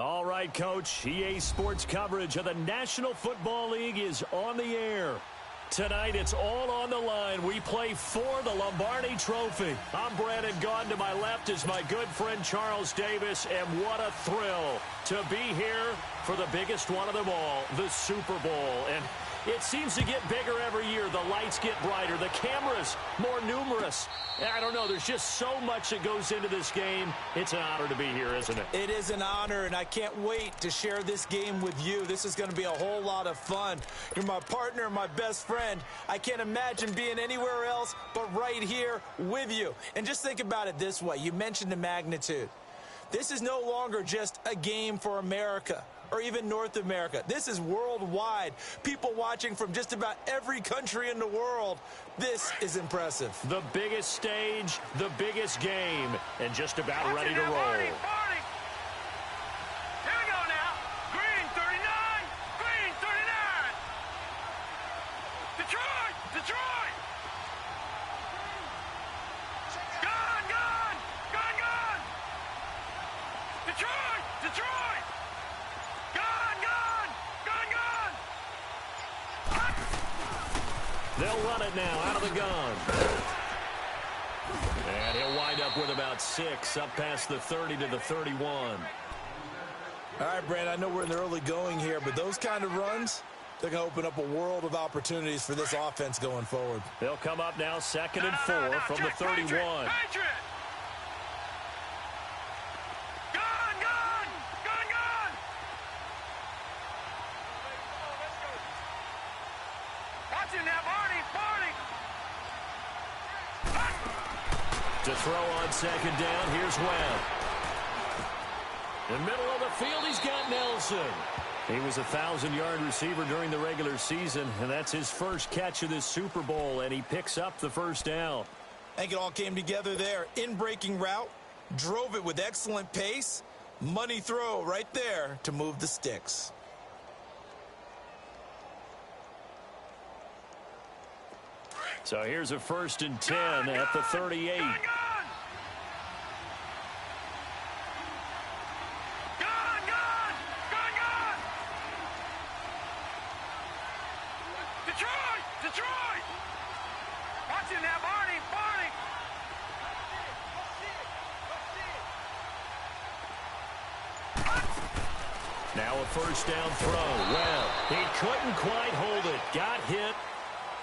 All right, Coach. EA Sports coverage of the National Football League is on the air. Tonight, it's all on the line. We play for the Lombardi Trophy. I'm Brandon Gaudin. To my left is my good friend Charles Davis. And what a thrill to be here for the biggest one of them all, the Super Bowl. And it seems to get bigger every year. The lights get brighter. The cameras more numerous. I don't know. There's just so much that goes into this game. It's an honor to be here, isn't it? It is an honor, and I can't wait to share this game with you. This is going to be a whole lot of fun. You're my partner, my best friend. I can't imagine being anywhere else but right here with you. And just think about it this way. You mentioned the magnitude. This is no longer just a game for America or even North America. This is worldwide. People watching from just about every country in the world. This is impressive. The biggest stage, the biggest game, and just about ready to roll. Here we go now. Green 39, green 39. Detroit, Detroit. Gone, gone, gone, gone. Detroit, Detroit. Gone, gone, gone, gone. They'll run it now out of the gun. And he'll wind up with about 6, up past the 30 to the 31. All right, Brandon, I know we're in the early going here, but those kind of runs, they're going to open up a world of opportunities for this offense going forward. They'll come up now 2nd and 4 from the 31. Patriot. Gone, gone, gone, gone. Watch him now, Barney, Barney. To throw on 2nd down, here's Webb. In the middle of the field, he's got Nelson. He was a 1,000-yard receiver during the regular season, and that's his first catch of this Super Bowl, and he picks up the first down. I think it all came together there. In-breaking route, drove it with excellent pace. Money throw right there to move the sticks. So here's a 1st and 10 at the 38. Gone, gone. Gone, gone, gone, gone. Detroit, Detroit. Watch him now, Barney, Barney. Now a 1st down throw. Well, he couldn't quite hold it. Got hit.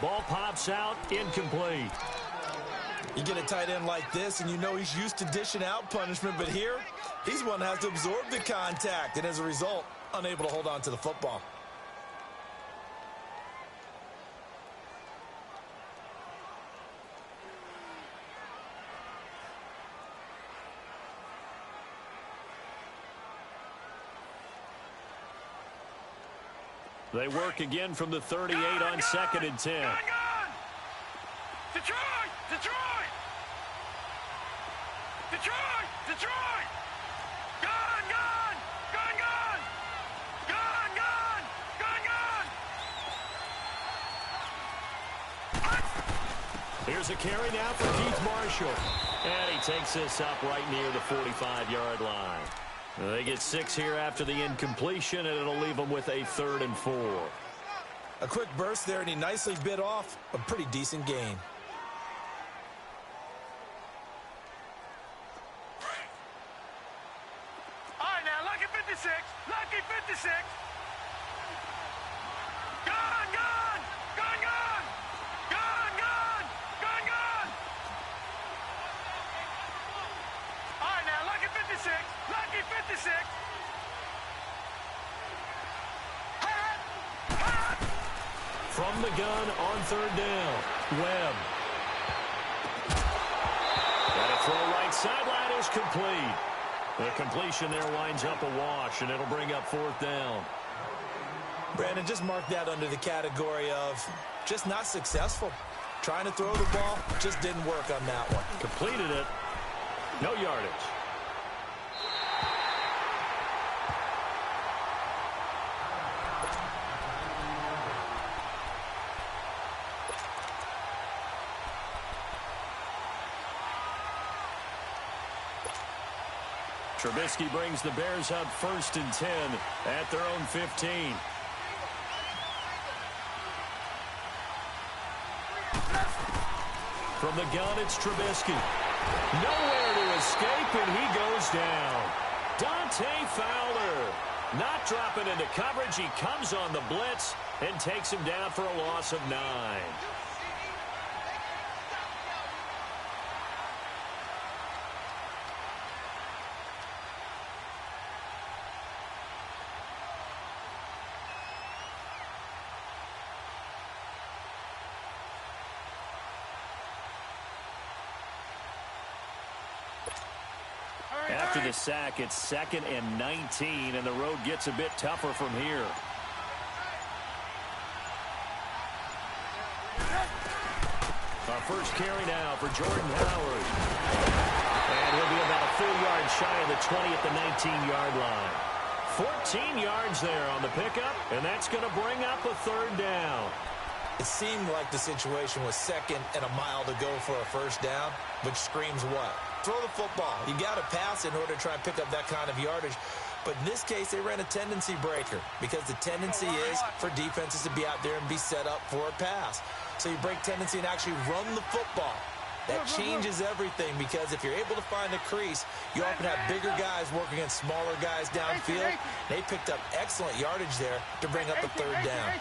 Ball pops out, incomplete. You get a tight end like this, and you know he's used to dishing out punishment, but here, he's one that has to absorb the contact, and as a result, unable to hold on to the football. They work again from the 38 on 2nd and 10. Gone, gone. Detroit, Detroit. Detroit, Detroit. Gone, gone, gone, gone. Gone, gone, gone, gone. Here's a carry now for Keith Marshall. And he takes this up right near the 45-yard line. They get 6 here after the incompletion, and it'll leave them with a 3rd and 4. A quick burst there, and he nicely bit off a pretty decent gain. All right, now, lucky 56. Lucky 56. Gone, gone, gone, gone. Gone, gone, gone, gone. All right, now, lucky 56. Lucky 56. From the gun on 3rd down, Webb. Got a throw right sideline is complete. The completion there winds up a wash, and it'll bring up 4th down. Brandon, just mark that under the category of just not successful. Trying to throw the ball, just didn't work on that one. Completed it. No yardage. Trubisky brings the Bears up 1st and 10 at their own 15. From the gun, it's Trubisky. Nowhere to escape, and he goes down. Dante Fowler not dropping into coverage. He comes on the blitz and takes him down for a loss of 9. After the sack, it's 2nd and 19, and the road gets a bit tougher from here. Our first carry now for Jordan Howard. And he'll be about a full yard shy of the 20 at the 19-yard line. 14 yards there on the pickup, and that's going to bring up a 3rd down. It seemed like the situation was 2nd and a mile to go for a 1st down, which screams what? Throw the football. You got to pass in order to try and pick up that kind of yardage. But in this case, they ran a tendency breaker because the tendency is for defenses to be out there and be set up for a pass. So you break tendency and actually run the football. That changes everything because if you're able to find a crease, you often have bigger guys working against smaller guys downfield. They picked up excellent yardage there to bring up a 3rd down.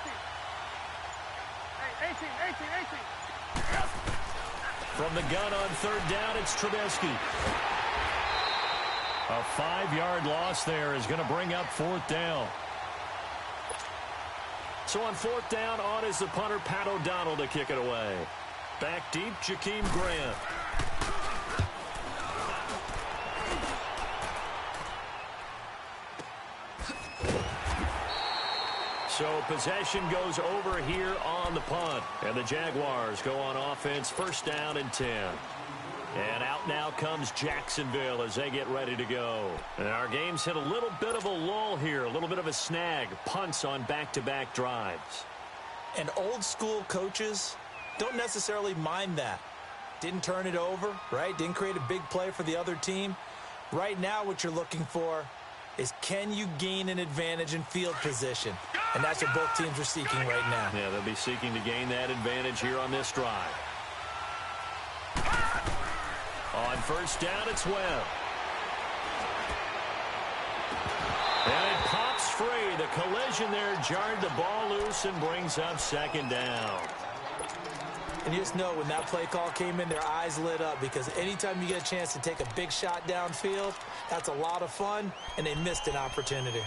From the gun on 3rd down, it's Trubisky. A 5-yard loss there is going to bring up 4th down. So on 4th down, on is the punter, Pat O'Donnell, to kick it away. Back deep, Jakeem Grant. So possession goes over here on the punt. And the Jaguars go on offense, 1st down and 10. And out now comes Jacksonville as they get ready to go. And our game's hit a little bit of a lull here, a little bit of a snag. Punts on back-to-back drives. And old school coaches don't necessarily mind that. Didn't turn it over, right? Didn't create a big play for the other team. Right now what you're looking for is can you gain an advantage in field position? And that's what both teams are seeking right now. Yeah, they'll be seeking to gain that advantage here on this drive. On 1st down, it's Webb. And it pops free. The collision there jarred the ball loose and brings up 2nd down. And you just know when that play call came in, their eyes lit up because anytime you get a chance to take a big shot downfield, that's a lot of fun, and they missed an opportunity.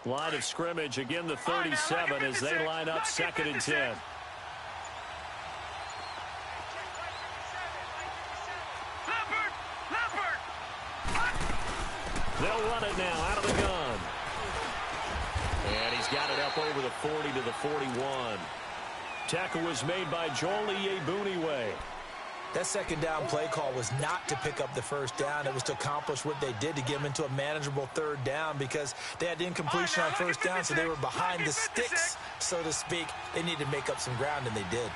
Line of scrimmage, again the 37 as they line up 2nd and 10. They'll run it now out of the gun. And he's got it up over the 40 to the 41. Tackle was made by Joel Iyiegbuniwe. That 2nd down play call was not to pick up the 1st down. It was to accomplish what they did to get them into a manageable 3rd down because they had incompletion on 1st down, so they were behind the sticks, so to speak. They needed to make up some ground, and they did.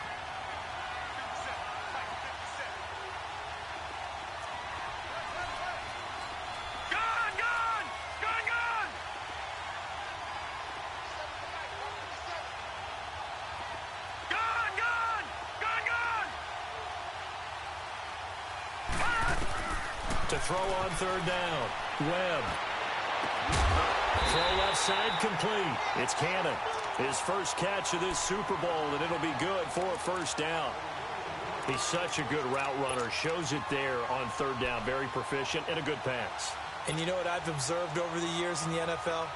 To throw on 3rd down. Webb. Throw left side complete. It's Cannon. His first catch of this Super Bowl, and it'll be good for a 1st down. He's such a good route runner. Shows it there on 3rd down. Very proficient and a good pass. And you know what I've observed over the years in the NFL?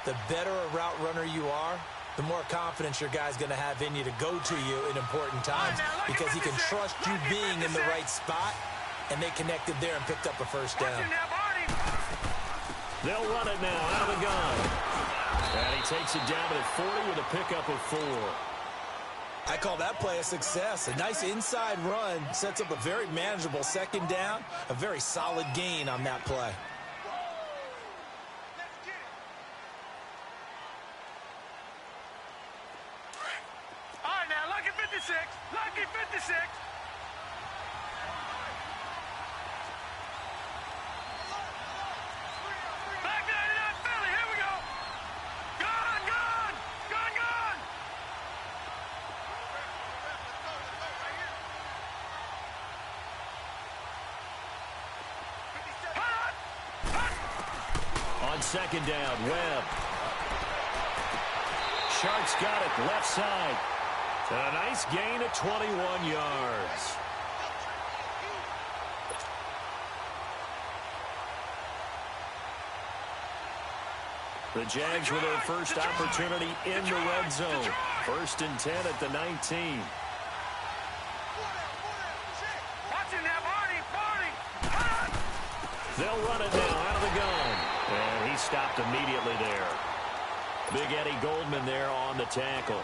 The better a route runner you are, the more confidence your guy's going to have in you to go to you in important times because he can trust you being in the right spot. And they connected there and picked up a 1st down. They'll run it now out of the gun. And he takes it down to the 40 with a pickup of 4. I call that play a success. A nice inside run sets up a very manageable second down, a very solid gain on that play. All right, now, lucky 56. Lucky 56. Back 99 Philly. Here we go. Gone, gone. Gone, gone. On second down, Webb. Sharks got it left side. A nice gain of 21 yards. The Jags with their first opportunity in the red zone. 1st and 10 at the 19. Watching that, Barney. They'll run it now out of the gun. And he stopped immediately there. Big Eddie Goldman there on the tackle.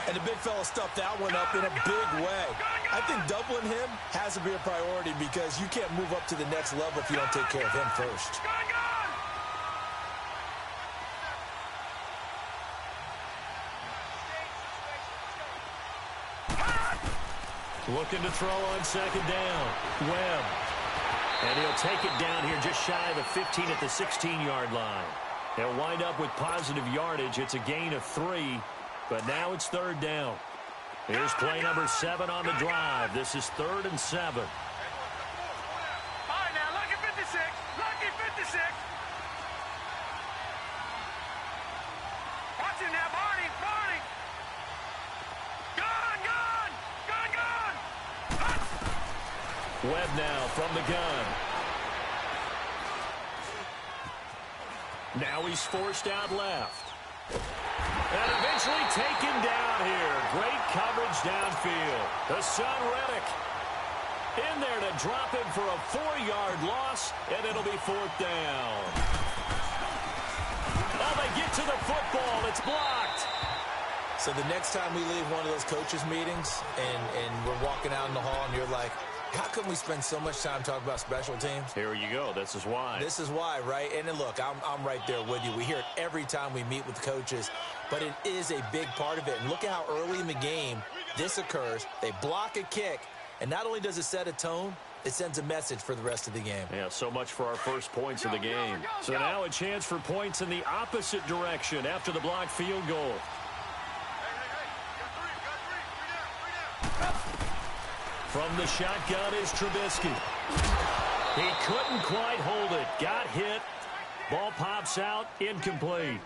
And the big fella stuffed that one up in a big way. I think doubling him has to be a priority because you can't move up to the next level if you don't take care of him first. Gone, gone. Looking to throw on second down. Webb. And he'll take it down here just shy of the 15 at the 16-yard line. They'll wind up with positive yardage. It's a gain of 3, but now it's 3rd down. Here's play number 7 on the drive. This is 3rd and 7. All right, now, lucky 56. Lucky 56. Watching that, Barney. Gone, gone. Gone, gone. Webb now from the gun. Now he's forced out left. And eventually taken down here. Great coverage downfield. The son, Reddick, in there to drop him for a 4-yard loss, and it'll be 4th down. Oh, they get to the football. It's blocked. So the next time we leave one of those coaches' meetings and we're walking out in the hall and you're like, how come we spend so much time talking about special teams? Here you go. This is why. This is why, right? And then look, I'm right there with you. We hear it every time we meet with coaches, but it is a big part of it. And look at how early in the game this occurs. They block a kick, and not only does it set a tone, it sends a message for the rest of the game. Yeah, so much for our first points of the game. So now a chance for points in the opposite direction after the blocked field goal. From the shotgun is Trubisky. He couldn't quite hold it. Got hit. Ball pops out. Incomplete.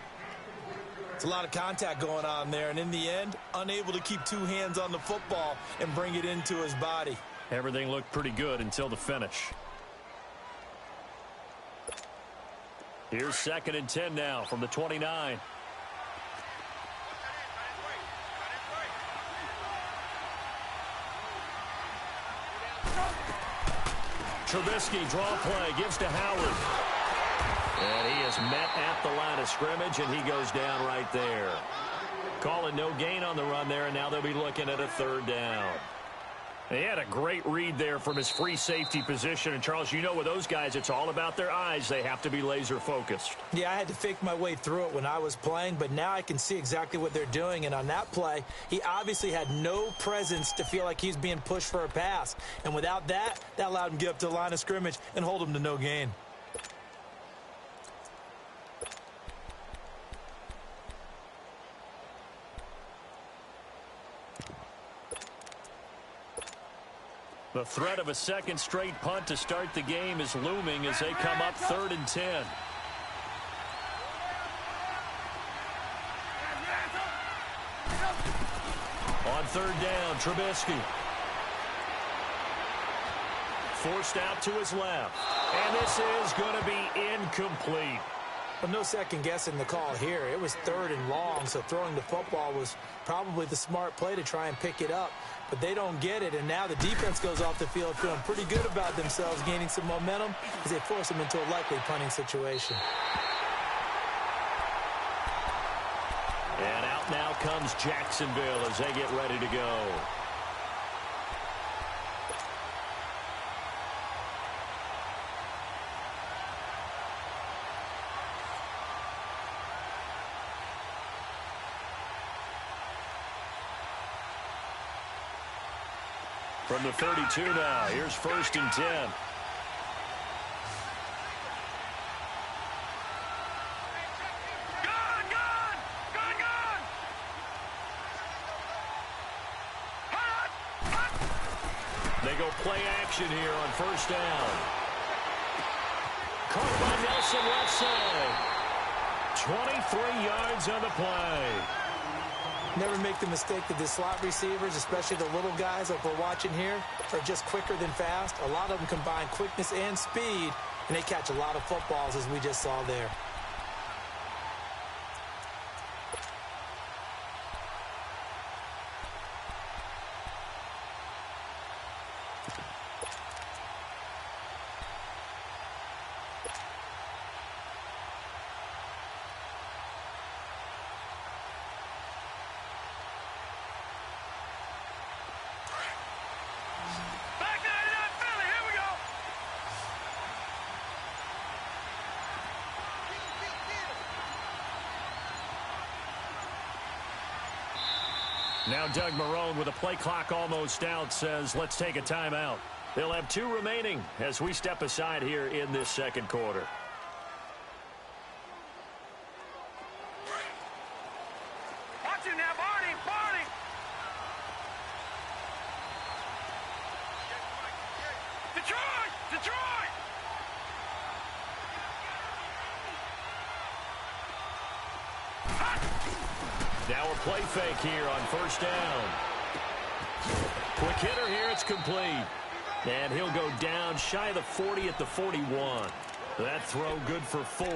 It's a lot of contact going on there, and in the end, unable to keep 2 hands on the football and bring it into his body. Everything looked pretty good until the finish. Here's 2nd and 10 now from the 29. Trubisky, draw play, gives to Howard. And he is met at the line of scrimmage, and he goes down right there. Calling no gain on the run there, and now they'll be looking at a 3rd down. He had a great read there from his free safety position. And, Charles, you know with those guys, it's all about their eyes. They have to be laser-focused. Yeah, I had to fake my way through it when I was playing, but now I can see exactly what they're doing. And on that play, he obviously had no presence to feel like he's being pushed for a pass. And without that, that allowed him to get up to the line of scrimmage and hold him to no gain. The threat of a second straight punt to start the game is looming as they come up 3rd and 10. On 3rd down, Trubisky. Forced out to his left. And this is going to be incomplete. But no second guessing the call here. It was 3rd and long, so throwing the football was probably the smart play to try and pick it up. But they don't get it, and now the defense goes off the field feeling pretty good about themselves, gaining some momentum as they force them into a likely punting situation. And out now comes Jacksonville as they get ready to go. From the 32 now, here's 1st and 10. They go play action here on 1st down. Caught by Nelson left side. 23 yards on the play. Never make the mistake that the slot receivers, especially the little guys like we're watching here, are just quicker than fast. A lot of them combine quickness and speed, and they catch a lot of footballs, as we just saw there. Now Doug Marrone, with the play clock almost out, says let's take a timeout. They'll have 2 remaining as we step aside here in this second quarter. Watch it now, Barney, Barney. Detroit, Detroit. Now a play fake here on 1st down. Quick hitter here, it's complete. And he'll go down shy of the 40 at the 41. That throw good for 4.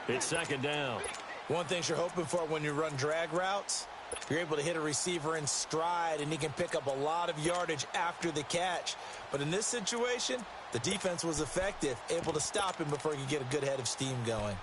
It's 2nd down. One thing you're hoping for when you run drag routes, you're able to hit a receiver in stride, and he can pick up a lot of yardage after the catch. But in this situation, the defense was effective, able to stop him before he could get a good head of steam going.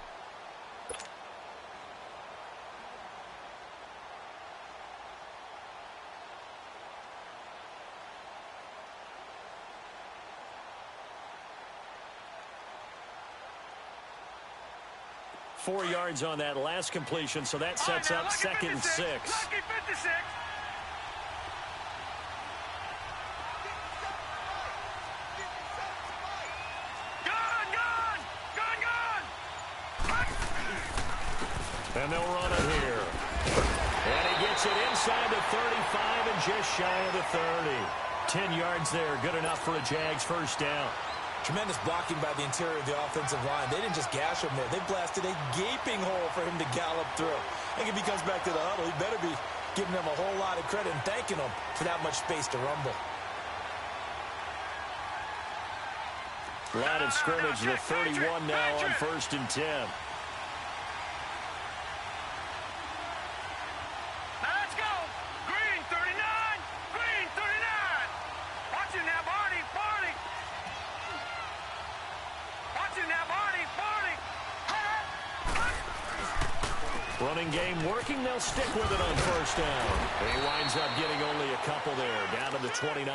Four yards on that last completion, so that sets up 2nd and 6. Lucky 56. And they'll run it here. And he gets it inside the 35 and just shy of the 30. 10 yards there, good enough for a Jags 1st down. Tremendous blocking by the interior of the offensive line. They didn't just gash him there. They blasted a gaping hole for him to gallop through. I think if he comes back to the huddle, he better be giving them a whole lot of credit and thanking them for that much space to rumble. Line of scrimmage, the 31 now on 1st and 10. Running game working. They'll stick with it on 1st down. He winds up getting only a couple there, down to the 29.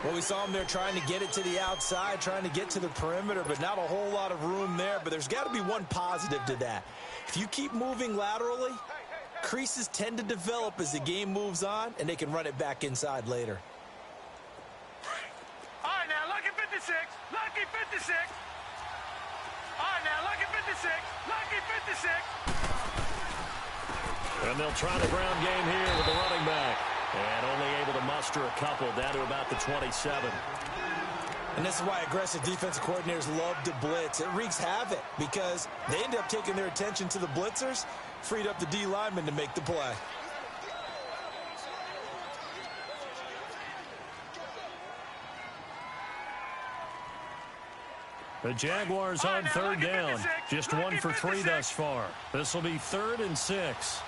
Well, we saw him there trying to get it to the outside, trying to get to the perimeter, but not a whole lot of room there. But there's got to be one positive to that. If you keep moving laterally, creases tend to develop as the game moves on, and they can run it back inside later. All right, now, lucky 56. Lucky 56. All right, now, lucky 56. Lucky 56. And they'll try the ground game here with the running back. And only able to muster a couple down to about the 27. And this is why aggressive defensive coordinators love to blitz. It wreaks havoc because they end up taking their attention to the blitzers, freed up the D lineman to make the play. The Jaguars on 3rd down. Just 1 for 3 thus far. This will be 3rd and 6.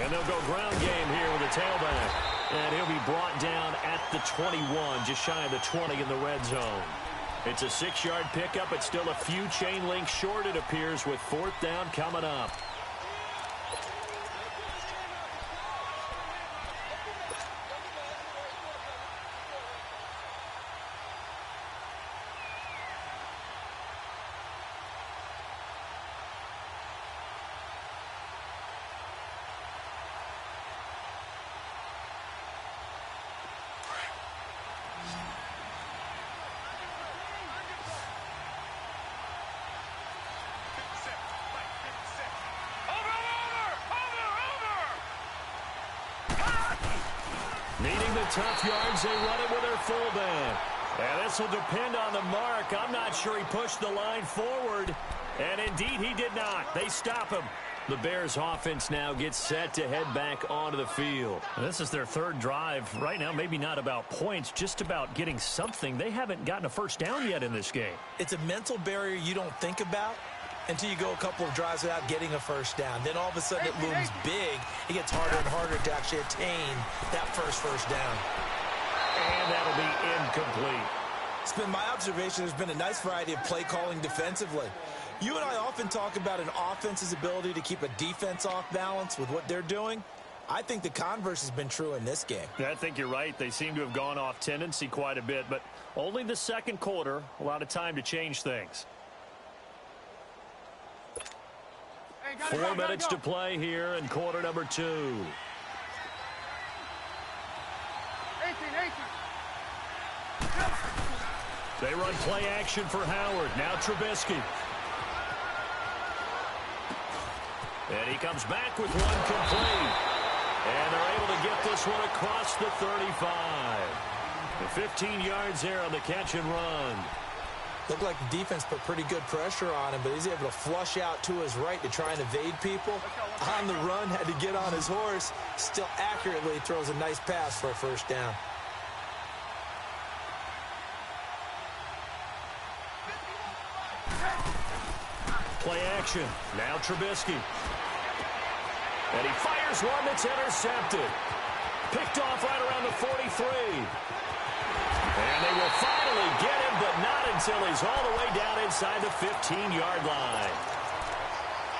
And they'll go ground game here with the tailback. And he'll be brought down at the 21, just shy of the 20 in the red zone. It's a 6-yard pickup. It's still a few chain links short, it appears, with 4th down coming up. Needing the tough yards, they run it with their fullback. And this will depend on the mark. I'm not sure he pushed the line forward. And indeed, he did not. They stop him. The Bears offense now gets set to head back onto the field. This is their 3rd drive. Right now, maybe not about points, just about getting something. They haven't gotten a first down yet in this game. It's a mental barrier you don't think about until you go a couple of drives without getting a first down. Then all of a sudden it looms big. It gets harder and harder to actually attain that first down. And that'll be incomplete. It's been my observation there's been a nice variety of play calling defensively. You and I often talk about an offense's ability to keep a defense off balance with what they're doing. I think the converse has been true in this game. I think you're right. They seem to have gone off tendency quite a bit, but only the 2nd quarter, a lot of time to change things. 4 minutes to play here in quarter number 2. 18. They run play action for Howard. Now Trubisky. And he comes back with one complete. And they're able to get this one across the 35. The 15 yards there on the catch and run. Looked like the defense put pretty good pressure on him, but he's able to flush out to his right to try and evade people. On the run, had to get on his horse. Still accurately throws a nice pass for a first down. Play action. Now Trubisky. And he fires one that's intercepted. Picked off right around the 43. And they will finally get him, but not until he's all the way down inside the 15-yard line.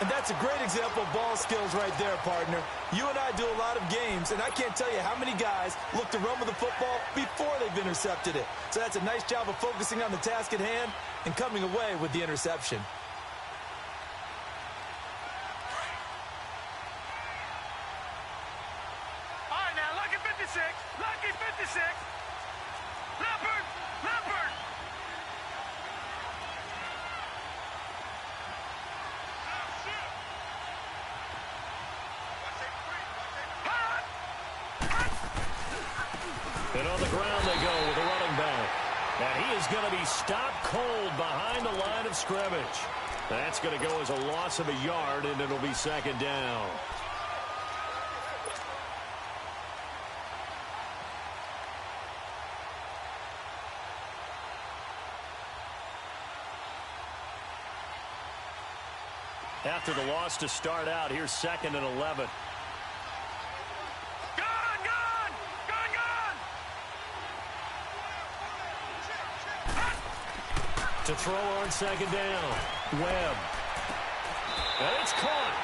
And that's a great example of ball skills right there, partner. You and I do a lot of games, and I can't tell you how many guys look to run with the football before they've intercepted it. So that's a nice job of focusing on the task at hand and coming away with the interception. All right, now, lucky 56. Lucky 56. Leopard. Leopard. And on the ground they go with a running back. And he is going to be stopped cold behind the line of scrimmage. That's going to go as a loss of a yard, and it'll be 2nd down. After the loss to start out, here's 2nd and 11. To throw on 2nd down. Webb. And it's caught.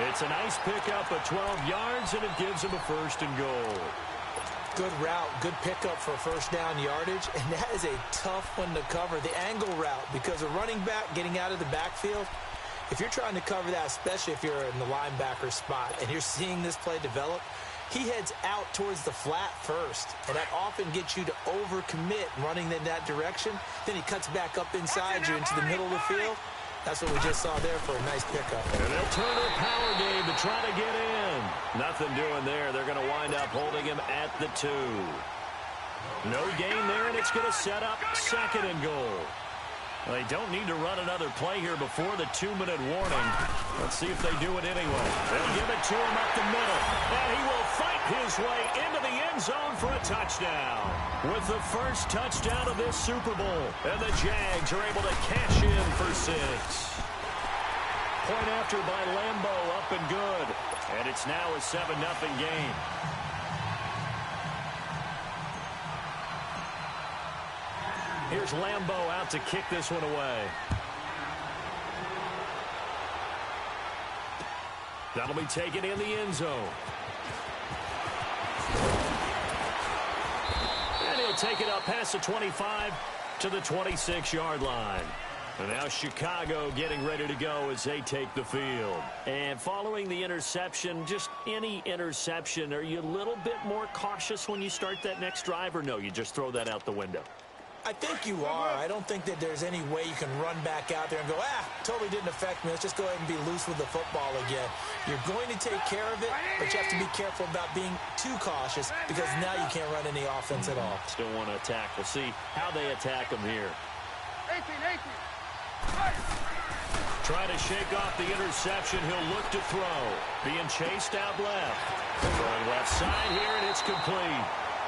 It's a nice pickup of 12 yards, and it gives him a 1st and goal. Good route, good pickup for first down yardage, and that is a tough one to cover, the angle route, because a running back getting out of the backfield, if you're trying to cover that, especially if you're in the linebacker spot, and you're seeing this play develop, he heads out towards the flat first, and that often gets you to overcommit running in that direction. Then he cuts back up inside you into the middle of the field. That's what we just saw there for a nice pickup. And they'll turn their power game to try to get in. Nothing doing there. They're going to wind up holding him at the 2. No gain there, and it's going to set up 2nd and goal. They don't need to run another play here before the 2-minute warning. Let's see if they do it anyway. They'll give it to him up the middle. And he will fight his way into the end zone for a touchdown. With the first touchdown of this Super Bowl. And the Jags are able to cash in for 6. Point after by Lambeau, up and good. And it's now a 7-0 game. Here's Lambeau out to kick this one away. That'll be taken in the end zone. And he'll take it up past the 25 to the 26-yard line. And now Chicago getting ready to go as they take the field. And following the interception, just any interception, are you a little bit more cautious when you start that next drive, or no, you just throw that out the window? I think you are. I don't think that there's any way you can run back out there and go, totally didn't affect me. Let's just go ahead and be loose with the football again. You're going to take care of it, but you have to be careful about being too cautious because now you can't run any offense at all. Still want to attack. We'll see how they attack them here. 18. Trying to shake off the interception. He'll look to throw. Being chased out left. Throwing left side here, and it's complete.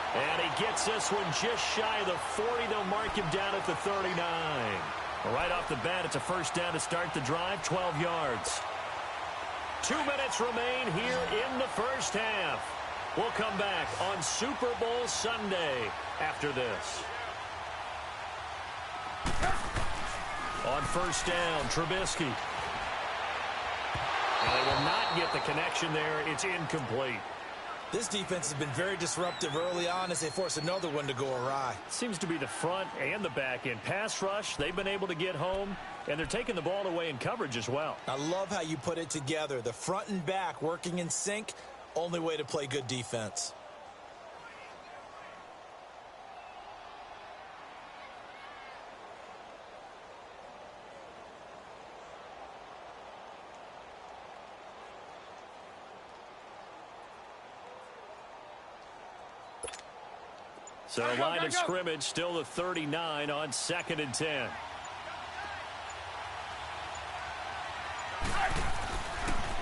And he gets this one just shy of the 40. They'll mark him down at the 39. Right off the bat, it's a first down to start the drive, 12 yards. 2 minutes remain here in the first half. We'll come back on Super Bowl Sunday after this. On first down, Trubisky. And they will not get the connection there. It's incomplete. This defense has been very disruptive early on as they force another one to go awry. Seems to be the front and the back end. Pass rush, they've been able to get home, and they're taking the ball away in coverage as well. I love how you put it together. The front and back working in sync, only way to play good defense. So line of scrimmage, still the 39 on 2nd and 10.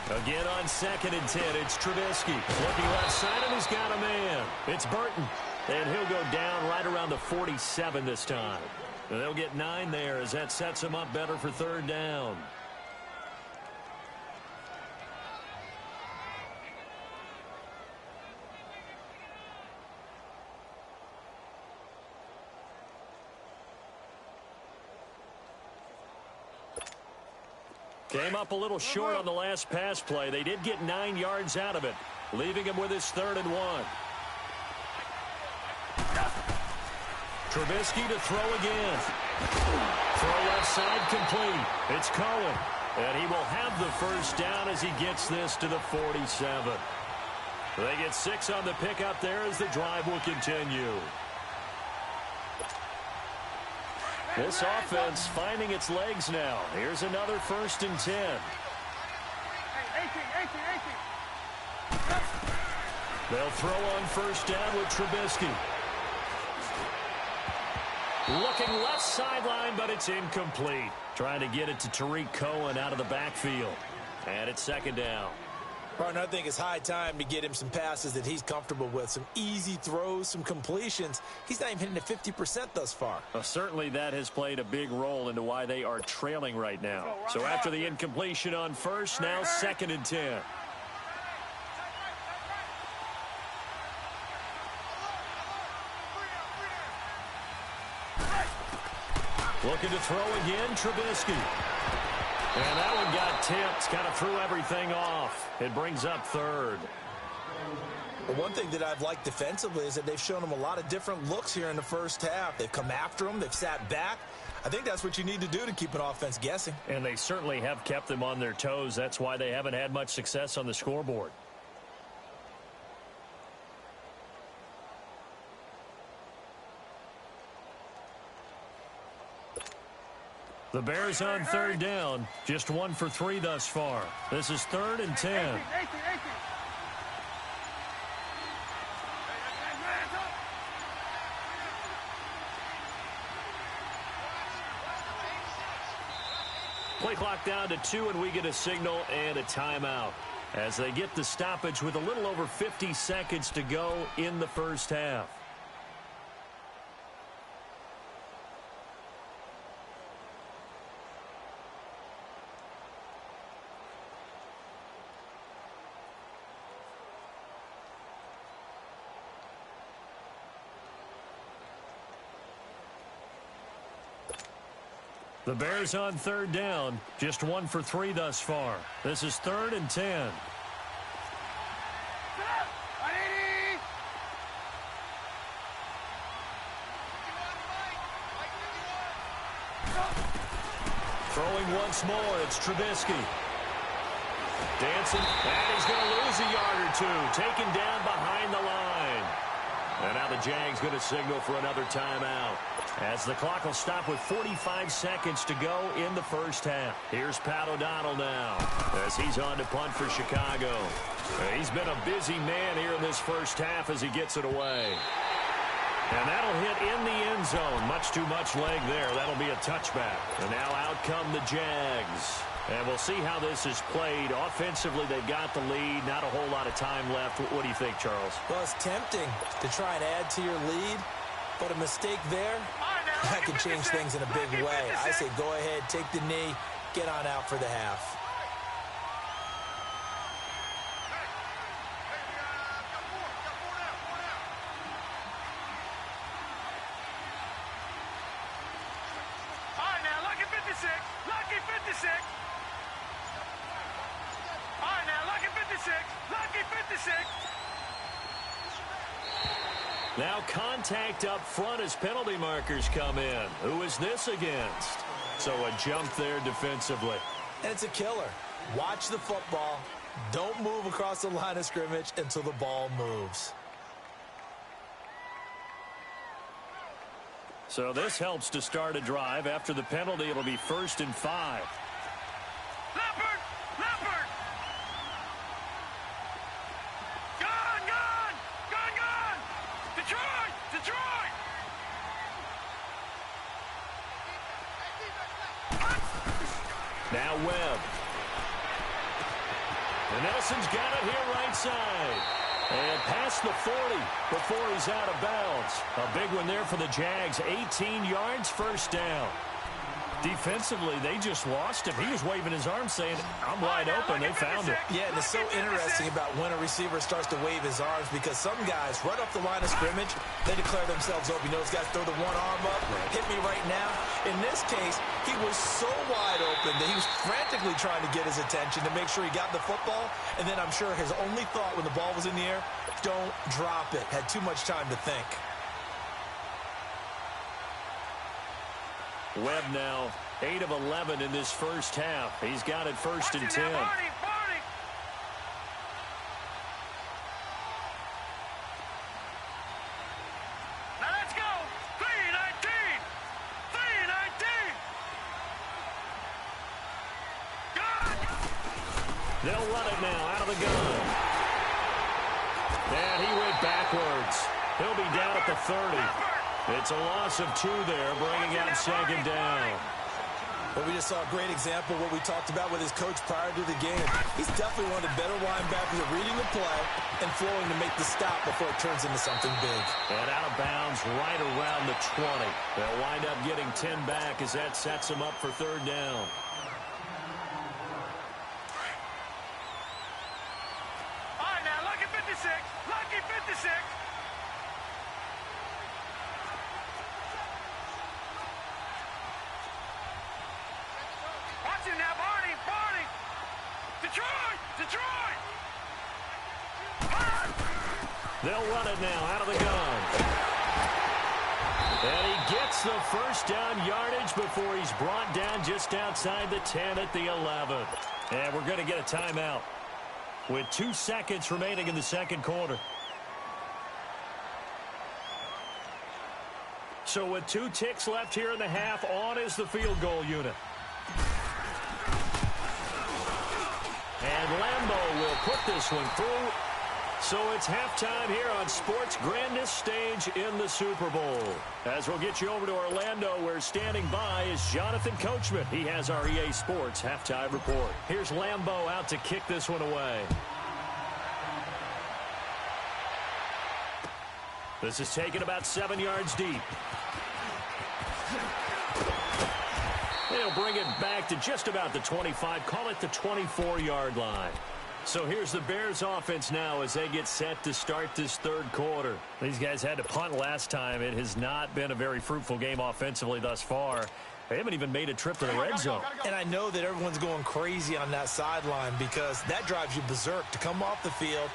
Again on 2nd and 10, it's Trubisky. Looking left side, and he's got a man. It's Burton. And he'll go down right around the 47 this time. And they'll get 9 there as that sets him up better for 3rd down. Came up a little short on the last pass play. They did get 9 yards out of it, leaving him with his 3rd and 1. Trubisky to throw again. Throw left side complete. It's Cohen. And he will have the first down as he gets this to the 47. They get 6 on the pickup there as the drive will continue. This offense finding its legs now. Here's another 1st and 10. 18. They'll throw on first down with Trubisky. Looking left sideline, but it's incomplete. Trying to get it to Tariq Cohen out of the backfield. And it's 2nd down. Partner, I think it's high time to get him some passes that he's comfortable with. Some easy throws, some completions. He's not even hitting the 50% thus far. Well, certainly that has played a big role into why they are trailing right now. So after the incompletion on first, now 2nd and 10. Looking to throw again, Trubisky. And that one got tipped, kind of threw everything off. It brings up 3rd. Well, one thing that I've liked defensively is that they've shown them a lot of different looks here in the first half. They've come after them. They've sat back. I think that's what you need to do to keep an offense guessing. And they certainly have kept them on their toes. That's why they haven't had much success on the scoreboard. The Bears on 3rd down. Just 1 for 3 thus far. This is 3rd and 10. 18. Play clock down to 2, and we get a signal and a timeout as they get the stoppage with a little over 50 seconds to go in the first half. The Bears on third down, just 1 for 3 thus far. This is 3rd and 10. Throwing once more, it's Trubisky. Dancing, and he's going to lose a yard or two. Taken down behind the line. And now the Jags going to signal for another timeout, as the clock will stop with 45 seconds to go in the first half. Here's Pat O'Donnell now, as he's on to punt for Chicago. He's been a busy man here in this first half as he gets it away. And that'll hit in the end zone. Much too much leg there. That'll be a touchback. And now out come the Jags. And we'll see how this is played. Offensively, they've got the lead. Not a whole lot of time left. What do you think, Charles? Well, it's tempting to try and add to your lead, but a mistake there, that could change things in a big way. I say go ahead, take the knee, get on out for the half. Lucky 56. All right, now, lucky 56. Lucky 56. Now contact up front as penalty markers come in. Who is this against? So a jump there defensively. And it's a killer. Watch the football. Don't move across the line of scrimmage until the ball moves. So this helps to start a drive. After the penalty, it'll be 1st and 5. Leopard! Leopard! Gone! Gone! Gone! Gone! Detroit! Detroit! Now Webb. And Nelson's got it here right side. And past the 40 before he's out of bounds. A big one there for the Jags. 18 yards, first down. Defensively, they just lost him. He was waving his arms saying, I'm wide open. They found it. Yeah, and it's so interesting about when a receiver starts to wave his arms, because some guys right off the line of scrimmage, they declare themselves open. You know, those guys throw the one arm up, hit me right now. In this case, he was so wide open that he was frantically trying to get his attention to make sure he got the football. And then I'm sure his only thought when the ball was in the air, don't drop it. Had too much time to think. Webb now 8 of 11 in this first half. He's got it 1st and 10. Now, Barney. Now let's go. 3-19. 3-19. Gun. They'll run it now out of the gun. And he went backwards. He'll be down at the 30. It's a loss of 2 there, bringing out 2nd down. Well, we just saw a great example of what we talked about with his coach prior to the game. He's definitely one of the better linebackers at reading the play and flowing to make the stop before it turns into something big. And out of bounds right around the 20. They'll wind up getting 10 back as that sets them up for 3rd down. All right, now, lucky 56. Lucky 56. Watch him now, Barney. Barney. Detroit. Detroit. They'll run it now out of the gun. And he gets the first down yardage before he's brought down just outside the 10 at the 11. And we're going to get a timeout with 2 seconds remaining in the second quarter. So with 2 ticks left here in the half, on is the field goal unit. And Lambeau will put this one through. So it's halftime here on sports' grandest stage in the Super Bowl. As we'll get you over to Orlando, where standing by is Jonathan Coachman. He has our EA Sports halftime report. Here's Lambeau out to kick this one away. This is taken about 7 yards deep. They'll bring it back to just about the 25, call it the 24-yard line. So here's the Bears offense now as they get set to start this 3rd quarter. These guys had to punt last time. It has not been a very fruitful game offensively thus far. They haven't even made a trip to the red zone. And I know that everyone's going crazy on that sideline because that drives you berserk to come off the field,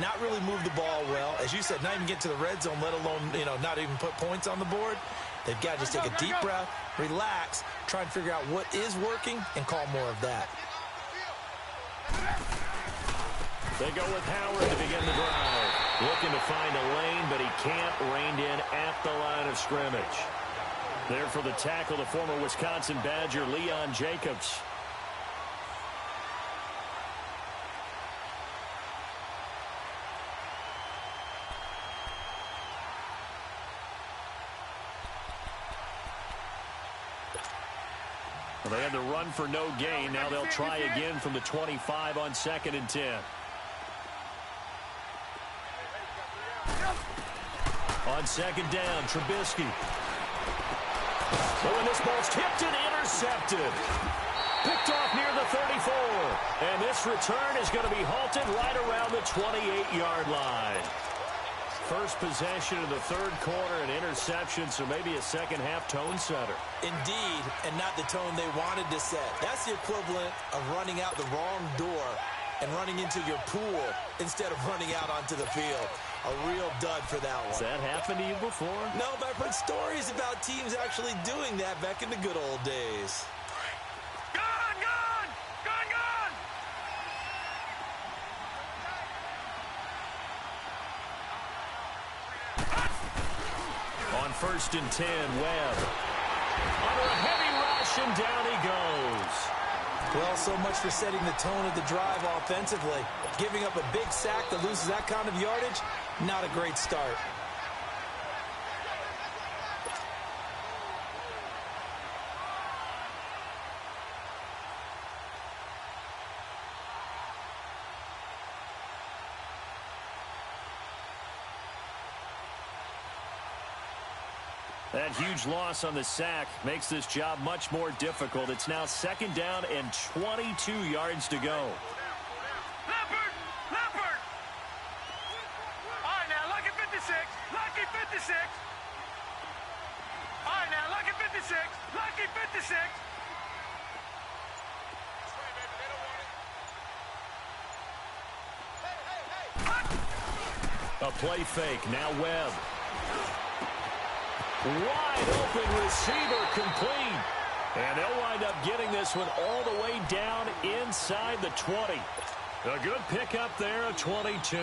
not really move the ball well. As you said, not even get to the red zone, let alone, not even put points on the board. They've got to just take a deep breath, relax, try and figure out what is working, and call more of that. They go with Howard to begin the drive. Looking to find a lane, but he can't. Reined in at the line of scrimmage. There for the tackle, the former Wisconsin Badger, Leon Jacobs. Well, they had the run for no gain. Now they'll try again from the 25 on 2nd and 10. On 2nd down, Trubisky. Oh, and this ball's tipped and intercepted. Picked off near the 34. And this return is going to be halted right around the 28-yard line. First possession of the third quarter, an interception, so maybe a second-half tone setter. Indeed, and not the tone they wanted to set. That's the equivalent of running out the wrong door and running into your pool instead of running out onto the field. A real dud for that one. Has that happened to you before? No, but I've heard stories about teams actually doing that back in the good old days. Gone, gone! Gone, gone! On 1st and 10, Webb. Under a heavy rush, and down he goes. Well, so much for setting the tone of the drive offensively. Giving up a big sack that loses that kind of yardage, not a great start. That huge loss on the sack makes this job much more difficult. It's now 2nd down and 22 yards to go. Leopard! Leopard! All right, now, lucky 56. Lucky 56. All right, now, lucky 56. Lucky 56. A play fake. Now Webb. Wide open receiver, complete. And they'll wind up getting this one all the way down inside the 20. A good pickup there of 22. All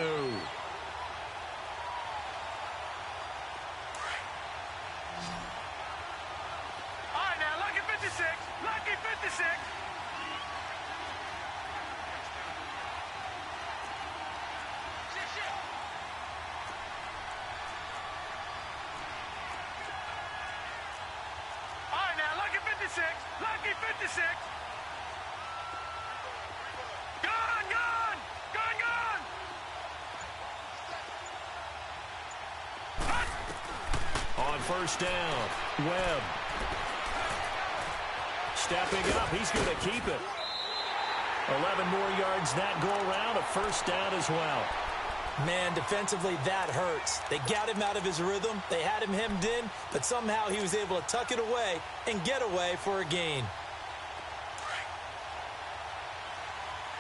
right, now, lucky 56. Lucky 56. Lucky 56. Gone, gone, gone, gone. On 1st down, Webb. Stepping up, he's going to keep it. 11 more yards that go around, a 1st down as well. Man, defensively, that hurts. They got him out of his rhythm. They had him hemmed in, but somehow he was able to tuck it away and get away for a gain.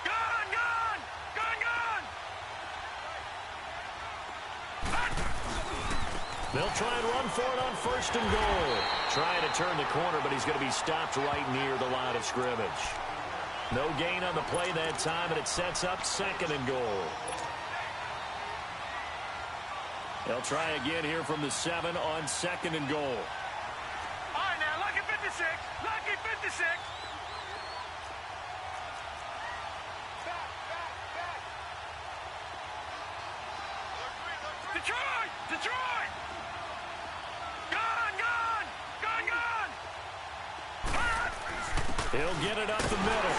Gone, gone, gone, gone. They'll try and run for it on 1st and goal. Trying to turn the corner, but he's going to be stopped right near the line of scrimmage. No gain on the play that time, and it sets up 2nd and goal. They'll try again here from the 7 on 2nd and goal. All right, now, lucky 56. Lucky 56. Detroit! Detroit! Gone, gone, gone, gone. He'll get it up the middle.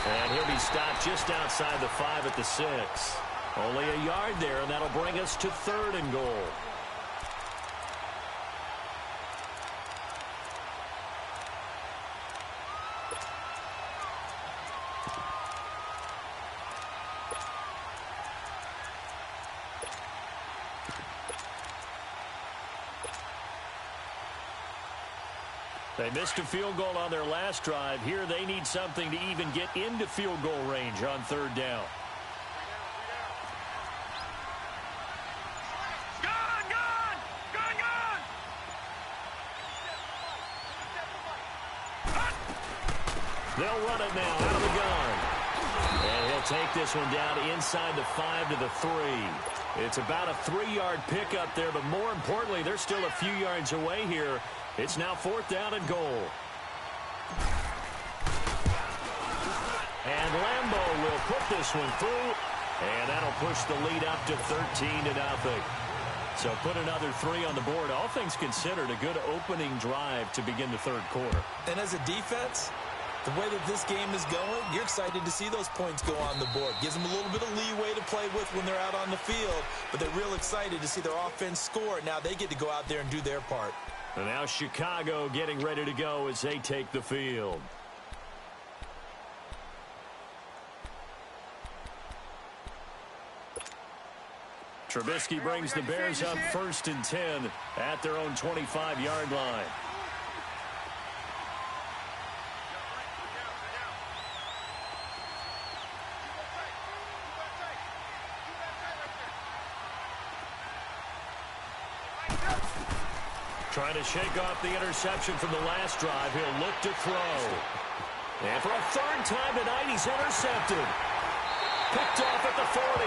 And he'll be stopped just outside the 5 at the 6. Only a yard there, and that'll bring us to 3rd and goal. They missed a field goal on their last drive. Here they need something to even get into field goal range on third down. They'll run it now out of the gun. And he'll take this one down inside the 5 to the 3. It's about a 3-yard pickup there, but more importantly, they're still a few yards away here. It's now 4th down and goal. And Lambeau will put this one through, and that'll push the lead up to 13-0. So put another 3 on the board. All things considered, a good opening drive to begin the third quarter. And as a defense, the way that this game is going, you're excited to see those points go on the board. Gives them a little bit of leeway to play with when they're out on the field, but they're real excited to see their offense score. Now they get to go out there and do their part. And now Chicago getting ready to go as they take the field. Trubisky brings the Bears up 1st and 10 at their own 25-yard line. Trying to shake off the interception from the last drive. He'll look to throw. And for a 3rd time tonight, he's intercepted. Picked off at the 40.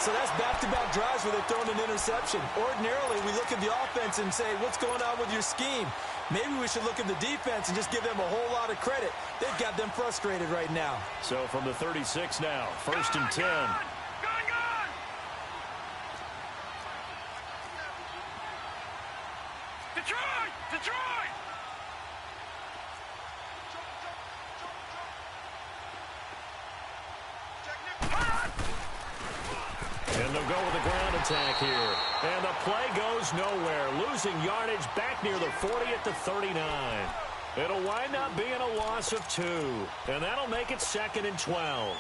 So that's back-to-back drives where they're throwing an interception. Ordinarily, we look at the offense and say, what's going on with your scheme? Maybe we should look at the defense and just give them a whole lot of credit. They've got them frustrated right now. So from the 36 now, 1st and 10. Detroit! And they'll go with a ground attack here. And the play goes nowhere. Losing yardage back near the 40 at the 39. It'll wind up being a loss of 2. And that'll make it 2nd and 12.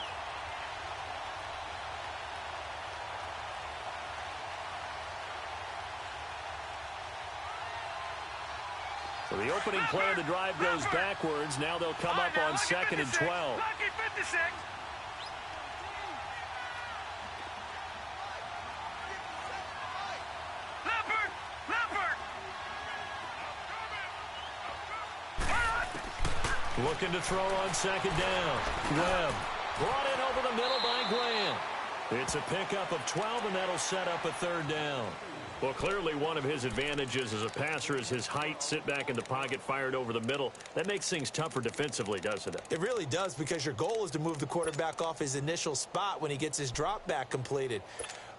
So the opening play of the drive goes backwards. Now they'll come up on 2nd and 12. Lucky 56. Looking to throw on 2nd down. Webb brought in over the middle by Graham. It's a pickup of 12, and that'll set up a 3rd down. Well, clearly one of his advantages as a passer is his height, sit back in the pocket, fired over the middle. That makes things tougher defensively, doesn't it? It really does, because your goal is to move the quarterback off his initial spot when he gets his drop back completed.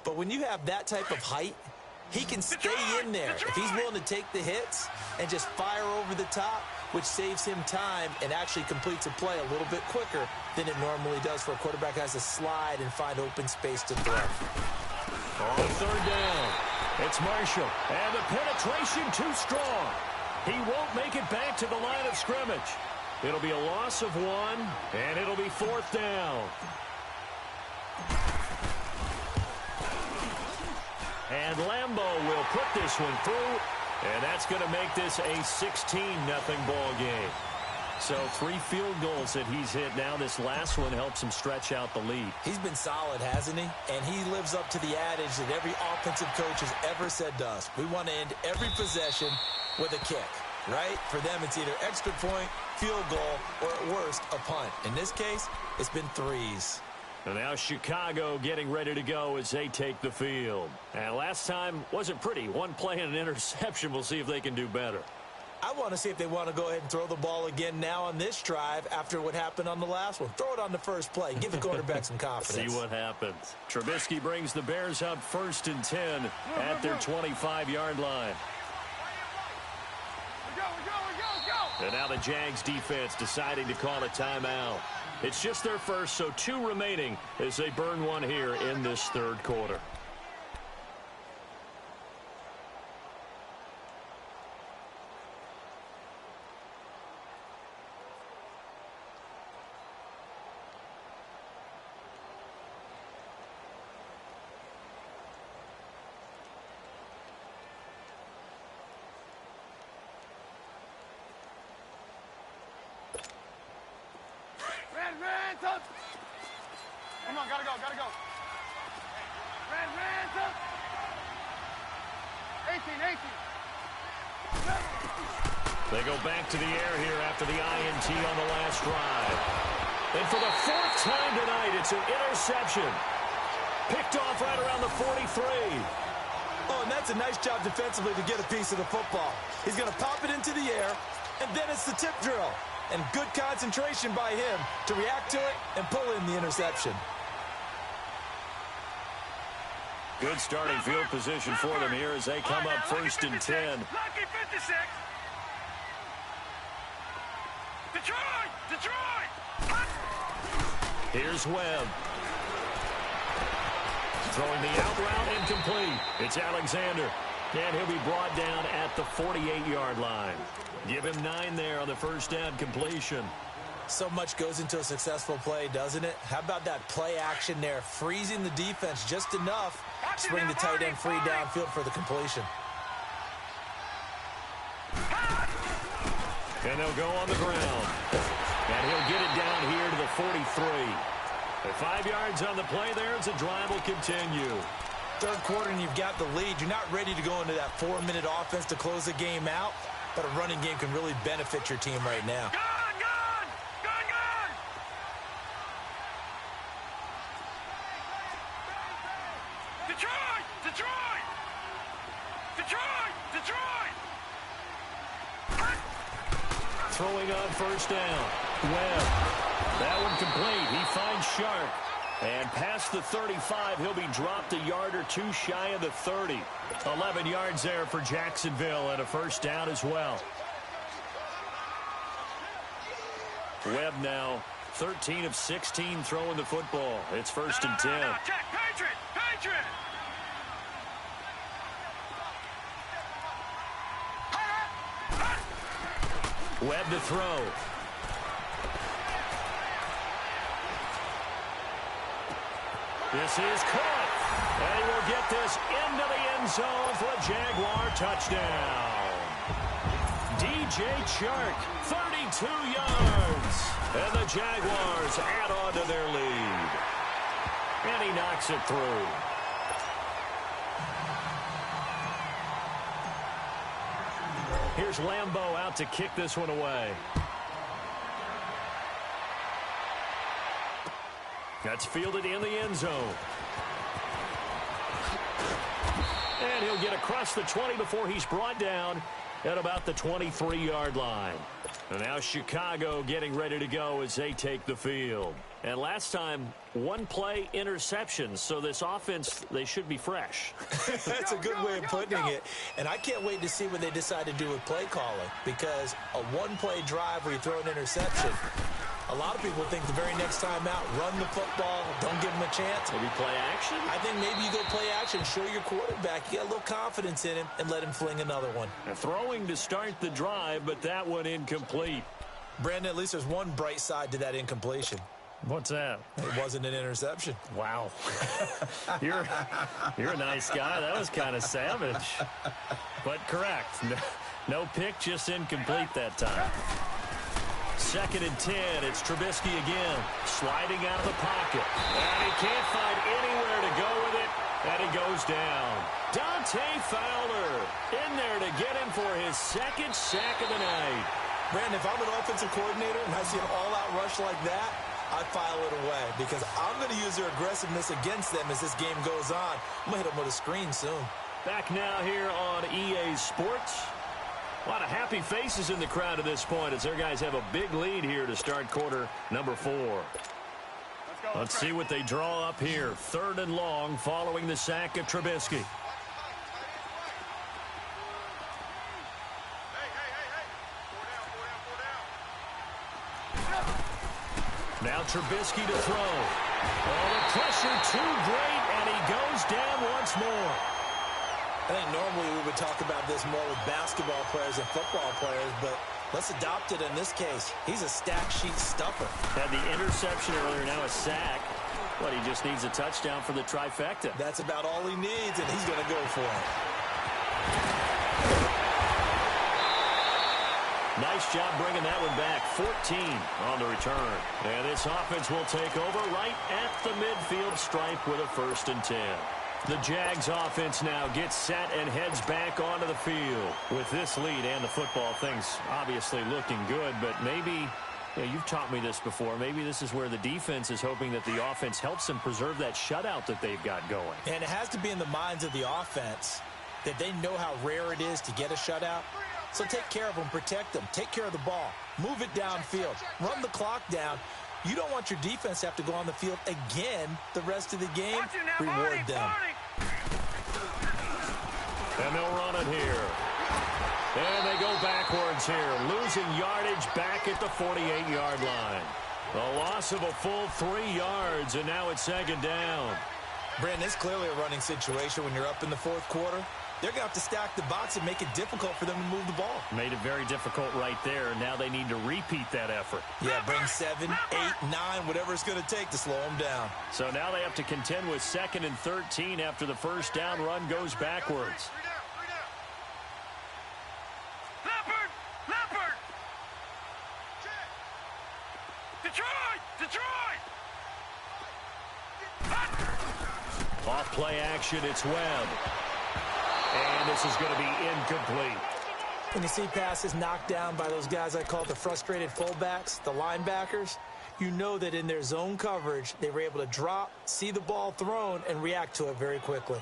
But when you have that type of height, he can stay in there. If he's willing to take the hits and just fire over the top, which saves him time and actually completes a play a little bit quicker than it normally does for a quarterback who has to slide and find open space to throw. On 3rd down, it's Marshall, and the penetration too strong. He won't make it back to the line of scrimmage. It'll be a loss of 1, and it'll be 4th down. And Lambeau will put this one through, and that's going to make this a 16-0 ball game. So 3 field goals that he's hit now. This last one helps him stretch out the lead. He's been solid, hasn't he? And he lives up to the adage that every offensive coach has ever said to us. We want to end every possession with a kick, right? For them, it's either extra point, field goal, or at worst, a punt. In this case, it's been 3s. And now Chicago getting ready to go as they take the field. And last time wasn't pretty. 1 play and an interception. We'll see if they can do better. I want to see if they want to go ahead and throw the ball again now on this drive after what happened on the last one. Throw it on the first play. Give the quarterback some confidence. See what happens. Trubisky brings the Bears up 1st and 10 at their 25-yard line. And now the Jags defense deciding to call a timeout. It's just their first, so 2 remaining as they burn 1 here in this 3rd quarter. Ransom! Come on, gotta go, gotta go. Ransom! 18. They go back to the air here after the INT on the last drive. And for the fourth time tonight, it's an interception. Picked off right around the 43. Oh, and that's a nice job defensively to get a piece of the football. He's going to pop it into the air, and then it's the tip drill. And good concentration by him to react to it and pull in the interception. Good starting field position for them here as they come up first and 10. Lucky 56. Detroit! Here's Webb. Throwing the out route incomplete. It's Alexander. And he'll be brought down at the 48-yard line. Give him 9 there on the first down completion. So much goes into a successful play, doesn't it? How about that play action there? Freezing the defense just enough to bring the tight end free downfield for the completion. And they'll go on the ground. And he'll get it down here to the 43. At 5 yards on the play there as the drive will continue. Third quarter and you've got the lead. You're not ready to go into that 4-minute offense to close the game out, but a running game can really benefit your team right now. Gone! Detroit! Throwing on first down. Webb. That one complete. He finds Shark. And past the 35, he'll be dropped a yard or two shy of the 30. 11 yards there for Jacksonville and a first down as well. Webb now 13 of 16 throwing the football. It's first and 10. Check, Patriot! Webb to throw. This is caught. And he will get this into the end zone for a Jaguar touchdown. DJ Chark, 32 yards. And the Jaguars add on to their lead. And he knocks it through. Here's Lambeau out to kick this one away. That's fielded in the end zone. And he'll get across the 20 before he's brought down at about the 23-yard line. And now Chicago getting ready to go as they take the field. And last time, one play interception. So this offense, they should be fresh. That's a good way of putting it. And I can't wait to see what they decide to do with play calling. Because a one-play drive where you throw an interception, a lot of people think the very next time out, run the football, don't give him a chance. Maybe play action? I think maybe you go play action, show your quarterback, you got a little confidence in him, and let him fling another one. Throwing to start the drive, but that one incomplete. Brandon, at least there's one bright side to that incompletion. What's that? It wasn't an interception. Wow. You're a nice guy. That was kind of savage. But correct. No pick, just incomplete that time. Second and 10. It's Trubisky again. Sliding out of the pocket. And he can't find anywhere to go with it. And he goes down. Dante Fowler in there to get him for his second sack of the night. Brandon, if I'm an offensive coordinator and I see an all-out rush like that, I file it away because I'm going to use their aggressiveness against them as this game goes on. I'm going to hit them with a screen soon. Back now here on EA Sports. A lot of happy faces in the crowd at this point as their guys have a big lead here to start quarter number 4. Let's see what they draw up here. 3rd and long following the sack of Trubisky. Now Trubisky to throw. Oh, the pressure too great, and he goes down once more. I think normally we would talk about this more with basketball players and football players, but let's adopt it in this case. He's a stack sheet stuffer. Had the interception earlier, now a sack. But he just needs a touchdown for the trifecta. That's about all he needs, and he's going to go for it. Nice job bringing that one back. 14 on the return. And this offense will take over right at the midfield stripe with a 1st and 10. The Jags offense now gets set and heads back onto the field. With this lead and the football, things obviously looking good, but maybe, you've taught me this before, maybe this is where the defense is hoping that the offense helps them preserve that shutout that they've got going. And it has to be in the minds of the offense that they know how rare it is to get a shutout. So take care of them, protect them, take care of the ball, move it downfield, run the clock down. You don't want your defense to have to go on the field again the rest of the game. Reward them. And they'll run it here. And they go backwards here, losing yardage back at the 48-yard line. A loss of a full 3 yards, and now it's 2nd down. Brandon, it's clearly a running situation when you're up in the 4th quarter. They're going to have to stack the box and make it difficult for them to move the ball. Made it very difficult right there. Now they need to repeat that effort. Yeah, bring 7, 8, 9, whatever it's going to take to slow them down. So now they have to contend with 2nd and 13 after the 1st down run goes backwards. Leopard! Detroit! Off play action, it's Webb. And this is going to be incomplete. When you see passes knocked down by those guys I call the frustrated fullbacks, the linebackers, you know that in their zone coverage, they were able to drop, see the ball thrown, and react to it very quickly.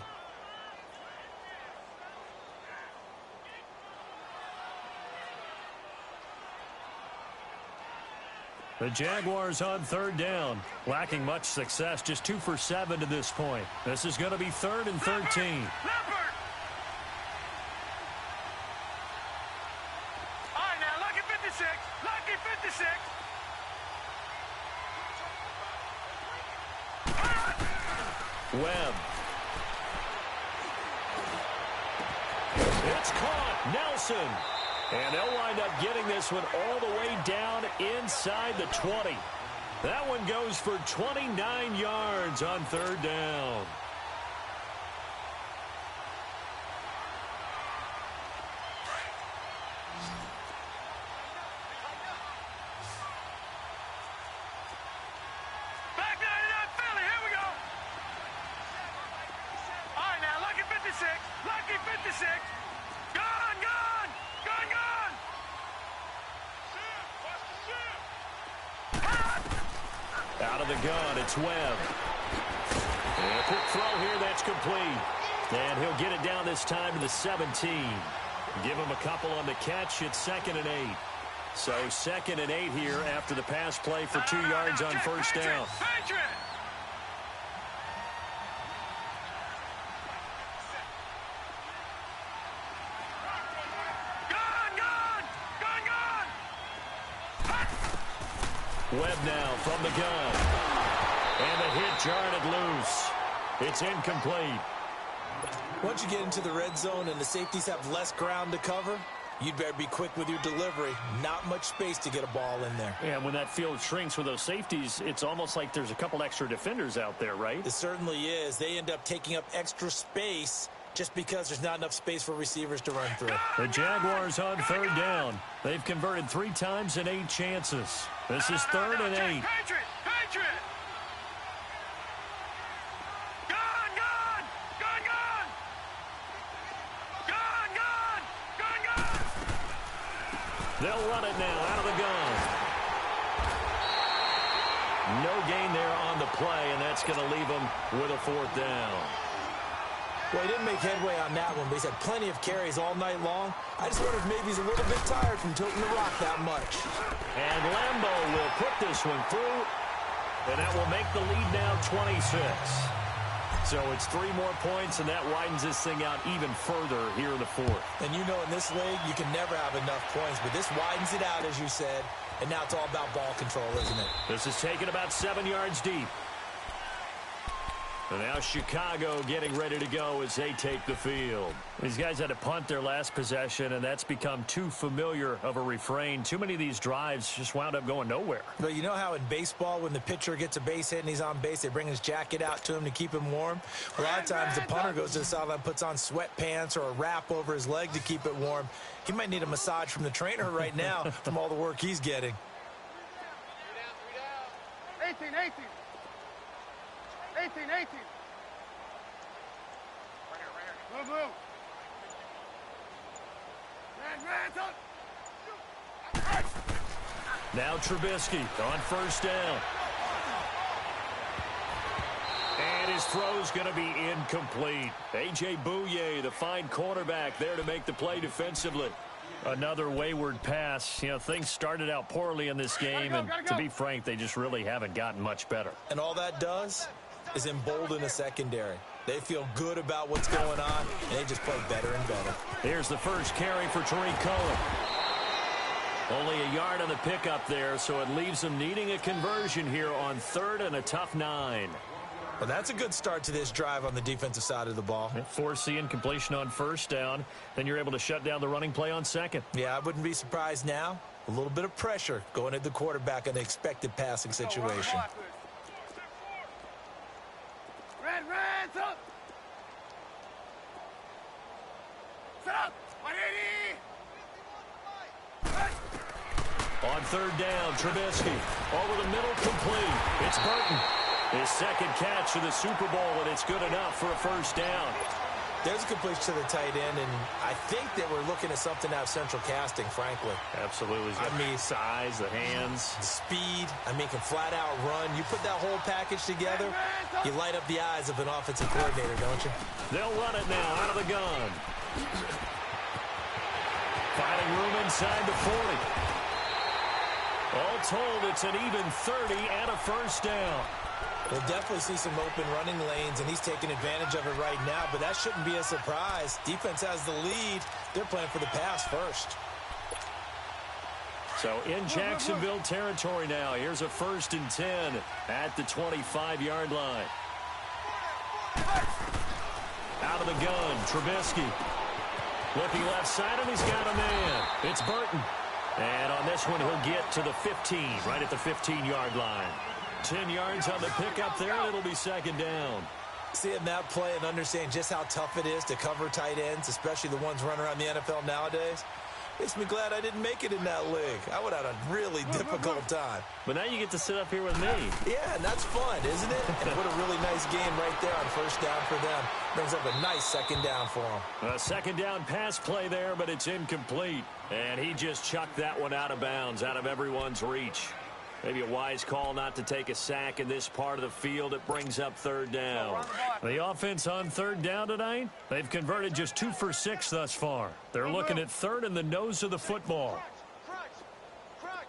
The Jaguars on 3rd down, lacking much success, just 2 for 7 to this point. This is going to be 3rd and 13. Webb. It's caught. Nelson. And they'll wind up getting this one all the way down inside the 20. That one goes for 29 yards on 3rd down. Lucky 56. Gone. Out of the gun, it's Webb. And a quick throw here, that's complete. And he'll get it down this time to the 17. Give him a couple on the catch. It's 2nd and 8. So 2nd and 8 here after the pass play for 2 yards on 1st down. Webb now from the gun. And the hit jarred it loose. It's incomplete. Once you get into the red zone and the safeties have less ground to cover, you'd better be quick with your delivery. Not much space to get a ball in there. Yeah, when that field shrinks with those safeties, it's almost like there's a couple extra defenders out there, right? It certainly is. They end up taking up extra space just because there's not enough space for receivers to run through. The Jaguars on 3rd down. They've converted 3 times in 8 chances. This is 3rd and 8. Patriot! They'll run it now out of the gun. No gain there on the play, and that's going to leave them with a 4th down. Well, he didn't make headway on that one, but he's had plenty of carries all night long. I just wonder if maybe he's a little bit tired from tilting the rock that much. And Lambo will put this one through, and that will make the lead now 26. So it's 3 more points, and that widens this thing out even further here in the 4th. And you know in this league, you can never have enough points, but this widens it out, as you said, and now it's all about ball control, isn't it? This is taken about 7 yards deep. And now Chicago getting ready to go as they take the field. These guys had to punt their last possession, and that's become too familiar of a refrain. Too many of these drives just wound up going nowhere. But you know how in baseball, when the pitcher gets a base hit and he's on base, they bring his jacket out to him to keep him warm? A lot of times the punter goes to the sideline, puts on sweatpants or a wrap over his leg to keep it warm. He might need a massage from the trainer right now from all the work he's getting. 18. 18. Right here. Move. Now Trubisky on first down. And his throw's going to be incomplete. A.J. Bouye, the fine cornerback, there to make the play defensively. Another wayward pass. You know, things started out poorly in this game, and to be frank, they just really haven't gotten much better. And all that does is embolden a secondary. They feel good about what's going on, and they just play better and better. Here's the first carry for Tariq Cohen. Only a yard on the pickup there, so it leaves them needing a conversion here on 3rd and a tough 9. Well, that's a good start to this drive on the defensive side of the ball. Force the incompletion on first down. Then you're able to shut down the running play on 2nd. Yeah, I wouldn't be surprised now. A little bit of pressure going at the quarterback in the expected passing situation. Red, up. Set up. 180. On 3rd down, Trubisky. Over the middle, complete. It's Burton. His second catch of the Super Bowl, and it's good enough for a first down. There's a completion to the tight end, and I think that we're looking at something out of central casting, frankly. Absolutely. I mean, size, the hands. The speed. I mean, can flat out run. You put that whole package together, you light up the eyes of an offensive coordinator, don't you? They'll run it now out of the gun. Finding room inside the 40. All told, it's an even 30 and a first down. We'll definitely see some open running lanes, and he's taking advantage of it right now, but that shouldn't be a surprise. Defense has the lead. They're playing for the pass first. So in Jacksonville territory now, here's a 1st and 10 at the 25-yard line. Out of the gun, Trubisky. Looking left side, and he's got a man. It's Burton. And on this one, he'll get to the 15, right at the 15-yard line. 10 yards on the pickup there, and it'll be 2nd down. Seeing that play and understanding just how tough it is to cover tight ends, especially the ones running around the NFL nowadays, makes me glad I didn't make it in that league. I would have had a really difficult time. But now you get to sit up here with me. Yeah, and that's fun, isn't it? And what a really nice game right there on first down for them. Brings up a nice 2nd down for them. A 2nd down pass play there, but it's incomplete. And he just chucked that one out of bounds, out of everyone's reach. Maybe a wise call not to take a sack in this part of the field. It brings up 3rd down. The offense on 3rd down tonight, they've converted just 2 for 6 thus far. They're looking at 3rd and the nose of the football. Crunch.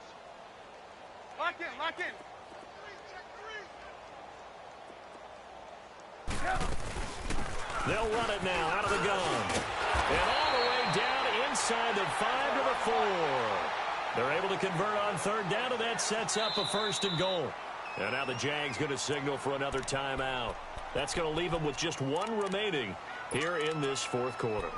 Lock in. They'll run it now out of the gun. And all the way down inside the 5 to the 4. They're able to convert on 3rd down, and that sets up a 1st and goal. And now the Jags going to signal for another timeout. That's going to leave them with just 1 remaining here in this 4th quarter.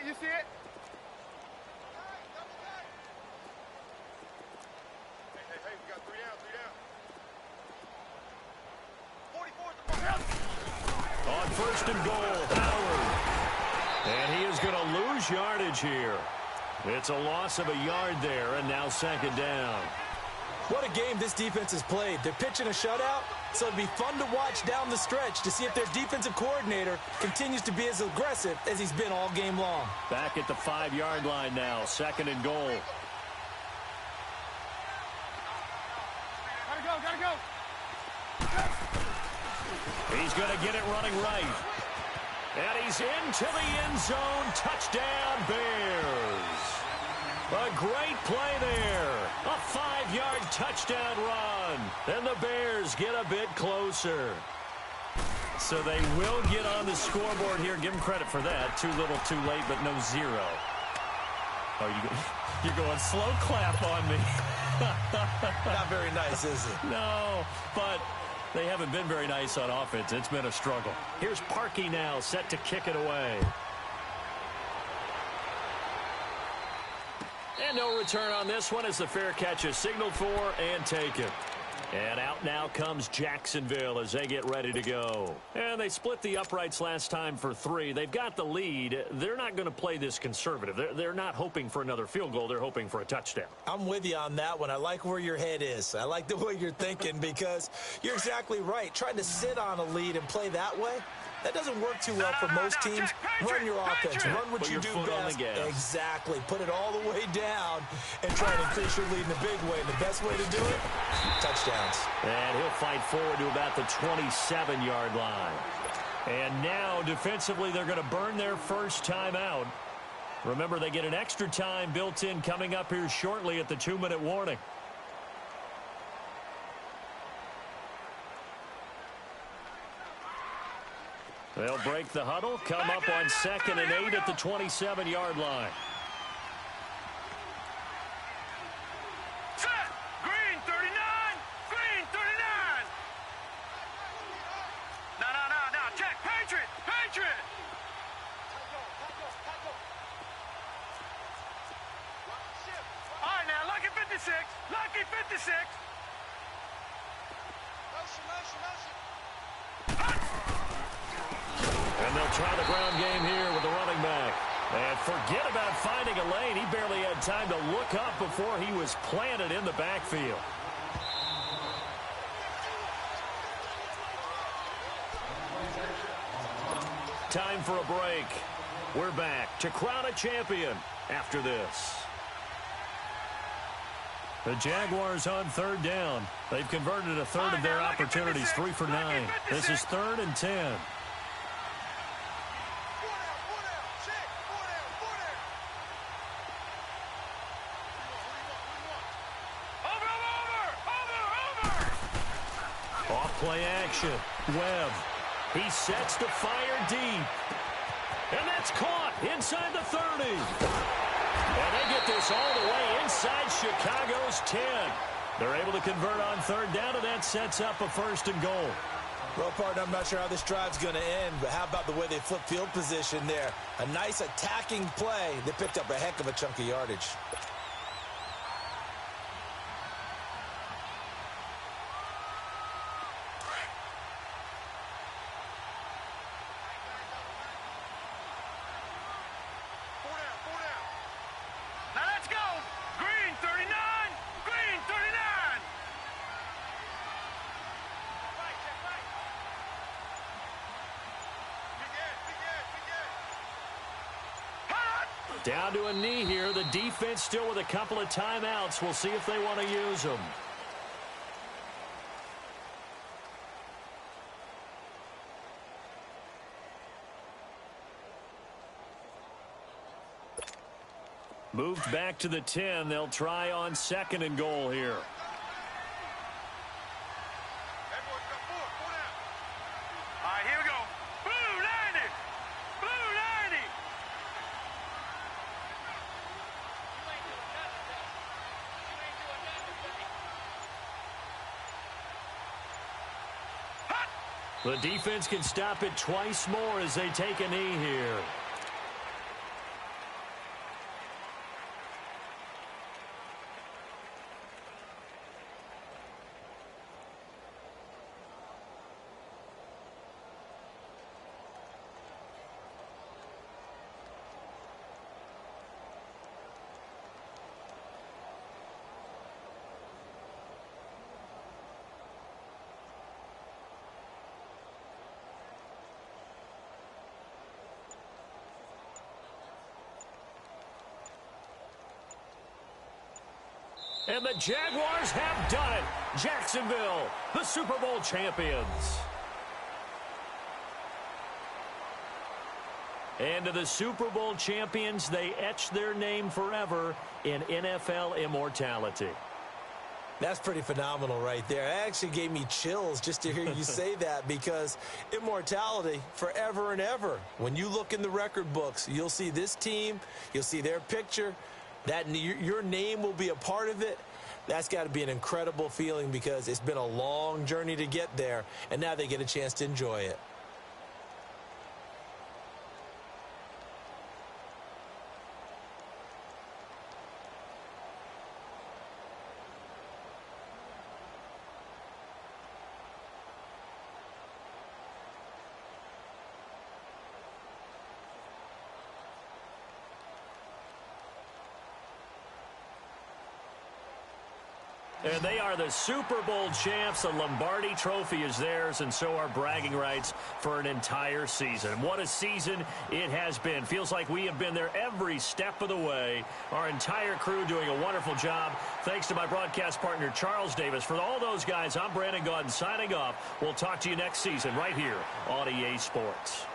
You see it? Hey, we got 3 down. 44. On 1st and goal, Howard. And he is going to lose yardage here. It's a loss of a yard there, and now 2nd down. What a game this defense has played. They're pitching a shutout, so it'd be fun to watch down the stretch to see if their defensive coordinator continues to be as aggressive as he's been all game long. Back at the 5-yard line now, 2nd and goal. Gotta go. He's going to get it running right. And he's into the end zone. Touchdown, Bears. A great play there. A 5-yard touchdown run. And the Bears get a bit closer. So they will get on the scoreboard here. Give them credit for that. Too little, too late, but no zero. Oh, you're going slow clap on me. Not very nice, is it? No, but they haven't been very nice on offense. It's been a struggle. Here's Parkey now, set to kick it away. And no return on this one as the fair catch is signaled for and taken. And out now comes Jacksonville as they get ready to go. And they split the uprights last time for 3. They've got the lead. They're not going to play this conservative. They're not hoping for another field goal. They're hoping for a touchdown. I'm with you on that one. I like where your head is. I like the way you're thinking because you're exactly right. Trying to sit on a lead and play that way, that doesn't work too well for most teams. Run your offense. Run what you do best. Exactly. Put it all the way down and try to increase your lead in a big way. And the best way to do it, touchdowns. And he'll fight forward to about the 27-yard line. And now, defensively, they're going to burn their first timeout. Remember, they get an extra time built in coming up here shortly at the 2-minute warning. They'll break the huddle, come up on 2nd and 8 at the 27-yard line. Set. Green 39. Green 39. No. Check. Patriot. Patriot. All right, now, lucky 56. Lucky 56. And they'll try the ground game here with the running back. And forget about finding a lane. He barely had time to look up before he was planted in the backfield. Time for a break. We're back to crown a champion after this. The Jaguars on 3rd down. They've converted a third of their opportunities, 3 for 9. This is 3rd and 10. Play action. Webb. He sets to fire deep. And that's caught inside the 30. And they get this all the way inside Chicago's 10. They're able to convert on 3rd down, and that sets up a 1st and goal. Well, partner, I'm not sure how this drive's going to end, but how about the way they flip field position there? A nice attacking play. They picked up a heck of a chunk of yardage. Down to a knee here. The defense still with a couple of timeouts. We'll see if they want to use them. Moved back to the 10. They'll try on 2nd and goal here. All right, here we go. Blue 90. Blue 90. The defense can stop it twice more as they take a knee here. And the Jaguars have done it. Jacksonville, the Super Bowl champions. And to the Super Bowl champions, they etch their name forever in NFL immortality. That's pretty phenomenal right there. It actually gave me chills just to hear you say that, because immortality forever and ever. When you look in the record books, you'll see this team, you'll see their picture, that your name will be a part of it. That's got to be an incredible feeling, because it's been a long journey to get there, and now they get a chance to enjoy it. And they are the Super Bowl champs. The Lombardi Trophy is theirs, and so are bragging rights for an entire season. What a season it has been. Feels like we have been there every step of the way. Our entire crew doing a wonderful job. Thanks to my broadcast partner, Charles Davis. For all those guys, I'm Brandon Gaudin signing off. We'll talk to you next season right here on EA Sports.